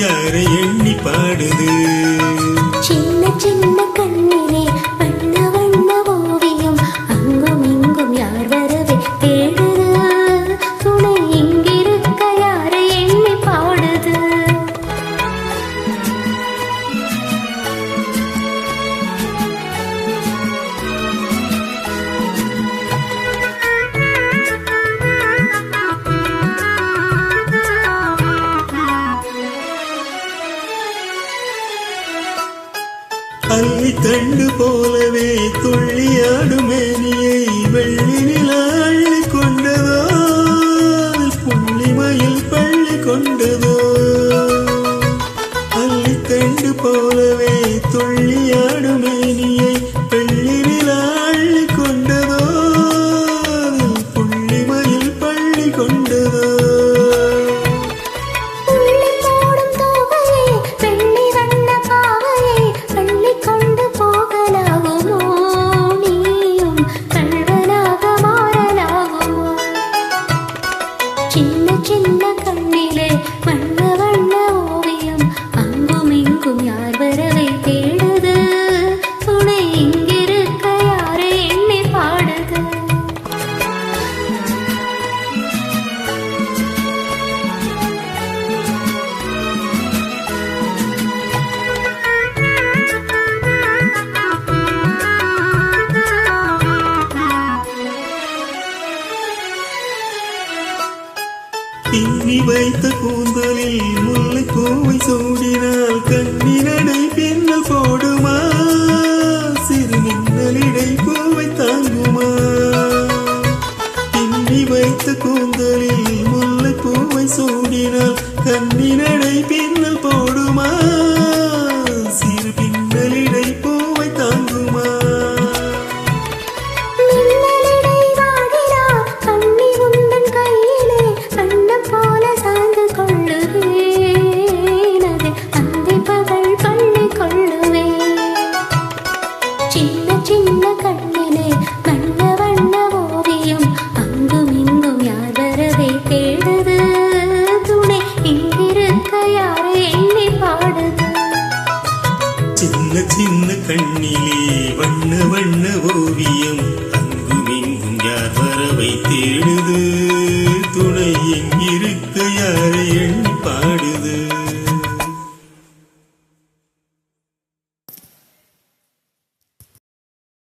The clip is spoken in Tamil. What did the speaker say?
யாரை எண்ணி பாடுது சின்ன சின்ன கண்ணிலே வண்ண வண்ண ஓவியம் அங்கும் இங்கும் யார் வரவே தேடுது துணை இங்கிருக்க யாரை எண்ணி பாடுது அள்ளி தண்டு போலவே துள்ளியாடும் மேனியை வெள்ளி நிலா அள்ளி கொண்டதோ புள்ளிமயில் பள்ளி கொண்டதோ அள்ளி தண்டு போலவே துள்ளியாடும் மேனியை வெள்ளி நிலா அள்ளி கொண்டதோ புள்ளிமயில் பள்ளி கொண்டதோ சின்ன சின்ன கண்ணிலே வண்ண வண்ண ஓவியம் அங்கும் இங்கும் யார் வரவை தேடுது துணை இங்கிருக்க யாரை எண்ணி பாடுது பின்னி வைத்த கூந்தலில் முல்லை பூவை சூடினால் கண்ணினடை பின்னல் போடுமா சிறு மின்னலிடை பூவை தாங்குமா பின்னி வைத்த கூந்தலில் முல்லை பூவை சூடினால் கண்ணினடை பின்னல் போடுமா